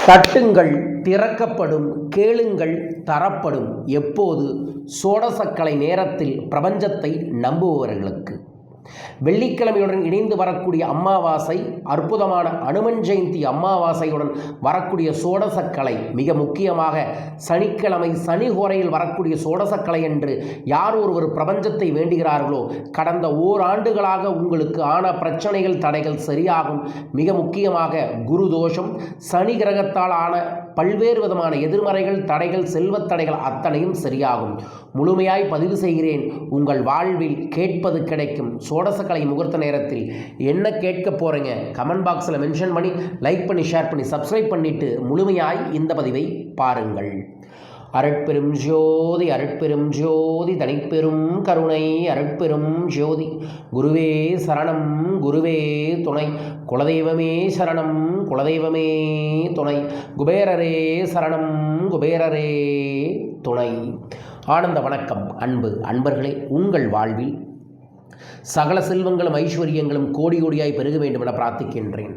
தட்டுங்கள் திறக்கப்படும், கேளுங்கள் தரப்படும். எப்போது? சோடசக்கலை நேரத்தில் பிரபஞ்சத்தை நம்புபவர்களுக்கு. வெள்ளிக்கிழமையுடன் இணைந்து வரக்கூடிய அமாவாசை, அற்புதமான அனுமன் ஜெயந்தி அமாவாசையுடன் வரக்கூடிய சோடசக்கலை, மிக முக்கியமாக சனிக்கிழமை சனி ஹோரையில் வரக்கூடிய சோடசக்கலை என்று யார் ஒருவர் பிரபஞ்சத்தை வேண்டுகிறார்களோ, கடந்த ஓராண்டுகளாக உங்களுக்கு ஆன பிரச்சனைகள் தடைகள் சரியாகும். மிக முக்கியமாக குரு தோஷம், சனி கிரகத்தால் ஆன பல்வேறு விதமான எதிர்மறைகள், தடைகள், செல்வத் தடைகள் அத்தனையும் சரியாகும். முழுமையாய் பதிவு செய்கிறேன். உங்கள் வாழ்வில் கேட்பது கிடைக்கும். சோடசக்கலை முகூர்த்த நேரத்தில் என்ன கேட்க போகிறீங்க? கமெண்ட் பாக்ஸில் மென்ஷன் பண்ணி, லைக் பண்ணி, ஷேர் பண்ணி, சப்ஸ்கிரைப் பண்ணிவிட்டு முழுமையாய் இந்த பதிவை பாருங்கள். அருட்பெரும் ஜோதி, அருட்பெரும் ஜோதி, தனிப்பெரும் கருணை, அருட்பெரும் ஜோதி. குருவே சரணம், குருவே துணை. குலதெய்வமே சரணம், குலதெய்வமே துணை. குபேரரே சரணம், குபேரரே துணை. ஆனந்த வணக்கம். அன்பர்களே, உங்கள் வாழ்வில் சகல செல்வங்களும் ஐஸ்வர்யங்களும் கோடி கோடியாய் பெருக வேண்டும் என பிரார்த்திக்கின்றேன்.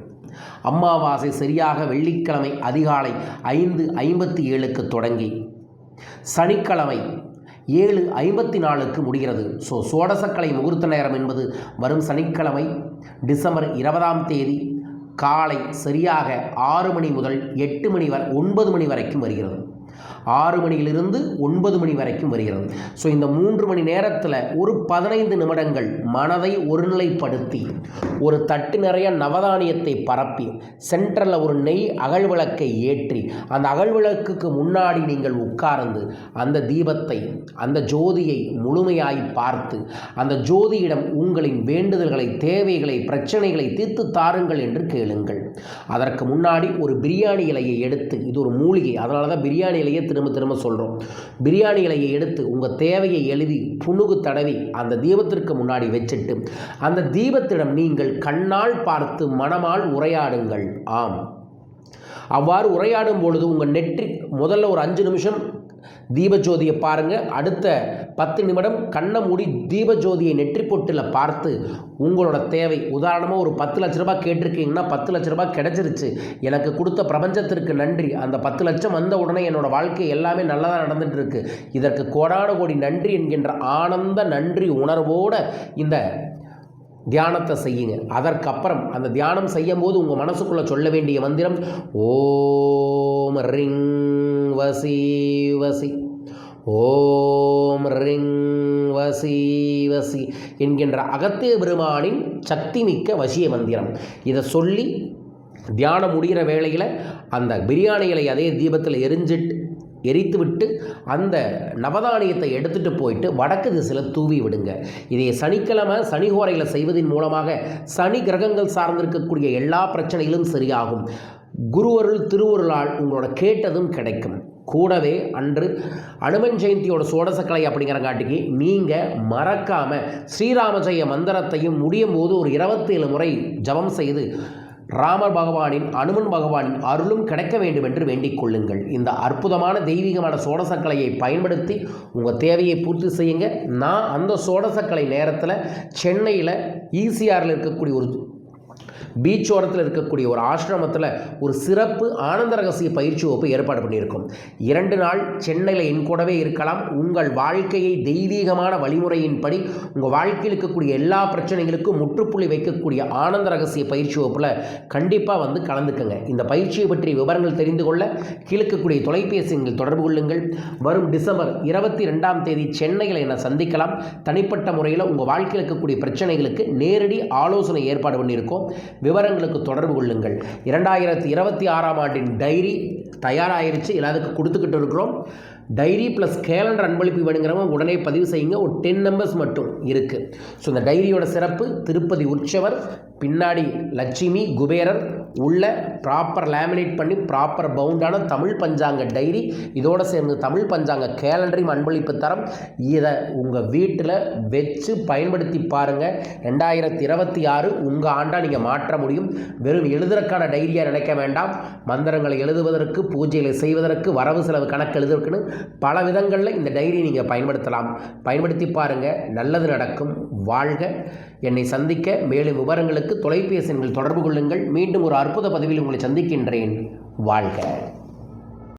அமாவாசை சரியாக வெள்ளிக்கிழமை அதிகாலை 5:57 தொடங்கி சனிக்கிழமை 7:54 முடிகிறது. சோடசக்கலை முகூர்த்த நேரம் என்பது வரும் சனிக்கிழமை டிசம்பர் 20 காலை சரியாக 6 மணி முதல் 8 மணி வரை 9 மணி வரைக்கும் வருகிறது. 6 மணியிலிருந்து 9 மணி வரைக்கும் வருகிறது. இந்த 3 மணி நேரத்தில் ஒரு 15 நிமிடங்கள் மனதை ஒருநிலைப்படுத்தி, ஒரு தட்டு நிறைய நவதானியத்தை பரப்பி, சென்டரில் ஒரு நெய் அகழ்விளக்கை ஏற்றி, அந்த அகழ்விளக்குக்கு முன்னாடி நீங்கள் உட்கார்ந்து அந்த தீபத்தை, அந்த ஜோதியை முழுமையாய் பார்த்து, அந்த ஜோதியிடம் உங்களின் வேண்டுதல்களை, தேவைகளை, பிரச்சனைகளை தீர்த்து தாருங்கள் என்று கேளுங்கள். அதற்கு முன்னாடி ஒரு பிரியாணி இலையை எடுத்து, இது ஒரு மூலிகை, அதனால தான் பிரியாணி இலையை திரும்ப சொல்கிறோம். பிரியாணி இலையை எடுத்து உங்கள் தேவையை எழுதி புணுகு தடவி அந்த தீபத்திற்கு முன்னாடி வச்சுட்டு, அந்த தீபத்திடம் நீங்கள் கண்ணால் பார்த்து மனமால் உரையாடுங்கள். ஆம், அவ்வாறு உரையாடும் பொழுது உங்கள் நெற்றி முதல்ல ஒரு 5 நிமிஷம் தீபஜோதியை பாருங்கள். அடுத்த 10 நிமிடம் கண்ணை மூடி தீபஜோதியை நெற்றி பொட்டில் பார்த்து உங்களோட தேவை, உதாரணமாக ஒரு 10 லட்ச ரூபாய் கேட்டிருக்கீங்கன்னா 10 லட்ச ரூபாய் கிடைச்சிருச்சு, எனக்கு கொடுத்த பிரபஞ்சத்திற்கு நன்றி, அந்த 10 லட்சம் வந்த உடனே என்னோட வாழ்க்கை எல்லாமே நல்லதாக நடந்துட்டு இருக்கு, இதற்கு கோடான கோடி நன்றி என்கின்ற ஆனந்த நன்றி உணர்வோடு இந்த தியானத்தை செய்யுங்க. அதற்கப்புறம் அந்த தியானம் செய்யும் போது உங்கள் மனசுக்குள்ளே சொல்ல வேண்டிய மந்திரம் ஓம் ரிங் வசி வசி, ஓம் ரிங் வசி வசி என்கின்ற அகத்திய பெருமானின் சக்தி மிக்க வசிய மந்திரம். இதை சொல்லி தியானம் முடிகிற வேளையில் அந்த பிரியாணிகளை அதே தீபத்தில் எரித்துவிட்டு அந்த நவதானியத்தை எடுத்துகிட்டு போயிட்டு வடக்கு திசையில் தூவி விடுங்க. இதை சனிக்கிழமை சனி ஹோரையில் செய்வதன் மூலமாக சனி கிரகங்கள் சார்ந்திருக்கக்கூடிய எல்லா பிரச்சனைகளும் சரியாகும். குருவருள் திருவருளால் உங்களோட கேட்டதும் கிடைக்கும். கூடவே அன்று அனுமன் ஜெயந்தியோட சோடசக்கலை அப்படிங்கிறங்காட்டிக்கு நீங்கள் மறக்காமல் ஸ்ரீராமஜெய மந்திரத்தையும் முடியும் போது ஒரு 27 முறை ஜபம் செய்து ராமர் பகவானின், அனுமன் பகவானின் அருளும் கிடைக்க வேண்டும் என்று வேண்டிக் கொள்ளுங்கள். இந்த அற்புதமான தெய்வீகமான சோடசக்கலையை பயன்படுத்தி உங்கள் தேவையை பூர்த்தி செய்யுங்க. நான் அந்த சோடசக்கலை நேரத்தில் சென்னையில் ஈசிஆரில் இருக்கக்கூடிய ஒரு பீச்சோரத்தில் இருக்கக்கூடிய ஒரு ஆசிரமத்தில் ஒரு சிறப்பு ஆனந்த ரகசிய பயிற்சி வகுப்பு ஏற்பாடு பண்ணியிருக்கோம். 2 நாள் சென்னையில் என் கூடவே இருக்கலாம். உங்கள் வாழ்க்கையை தெய்வீகமான வழிமுறையின்படி உங்கள் வாழ்க்கையில் இருக்கக்கூடிய எல்லா பிரச்சனைகளுக்கும் முற்றுப்புள்ளி வைக்கக்கூடிய ஆனந்த ரகசிய பயிற்சி வகுப்பில் கண்டிப்பாக வந்து கலந்துக்கங்க. இந்த பயிற்சியை பற்றிய விவரங்கள் தெரிந்து கொள்ள கீழக்கக்கூடிய தொலைபேசியில் தொடர்பு கொள்ளுங்கள். வரும் டிசம்பர் 22 சென்னையில் என்னை சந்திக்கலாம். தனிப்பட்ட முறையில் உங்கள் வாழ்க்கையில் இருக்கக்கூடிய பிரச்சனைகளுக்கு நேரடி ஆலோசனை ஏற்பாடு பண்ணியிருக்கோம். விவரங்களுக்கு தொடர்பு கொள்ளுங்கள். 2026ஆம் ஆண்டின் டைரி தயாராகிருச்சு, எல்லாத்துக்கும் கொடுத்துக்கிட்டு இருக்கிறோம். டைரி ப்ளஸ் கேலண்டர் அன்பளிப்பு வேணுங்கிறவங்க உடனே பதிவு செய்யுங்க. ஒரு 10 நம்பர்ஸ் மட்டும் இருக்குது. இந்த டைரியோட சிறப்பு, திருப்பதி உற்சவர், பின்னாடி லட்சுமி குபேரர் உள்ள ப்ராப்பர் லேமினேட் பண்ணி ப்ராப்பர் பவுண்டான தமிழ் பஞ்சாங்க டைரி, இதோடு சேர்ந்து தமிழ் பஞ்சாங்க கேலண்டரையும் அன்பளிப்பு தரம். இதை உங்கள் வீட்டில் வச்சு பயன்படுத்தி பாருங்கள். 2026 உங்கள் ஆண்டாக நீங்கள் மாற்ற முடியும். வெறும் எழுதுறதுக்கான டைரியாக நினைக்க வேண்டாம். மந்திரங்களை எழுதுவதற்கு, பூஜைகளை செய்வதற்கு, வரவு செலவு கணக்கு எழுதுறதுக்குன்னு பல விதங்களில் இந்த டைரி நீங்கள் பயன்படுத்தலாம். பயன்படுத்தி பாருங்கள், நல்லது நடக்கும். வாழ்க. என்னை சந்திக்க மேலும் விவரங்களுக்கு தொலைபேசி எண்ணில் தொடர்பு கொள்ளுங்கள். மீண்டும் ஒரு அற்புத பதிவில் உங்களை சந்திக்கின்றேன். வாழ்க.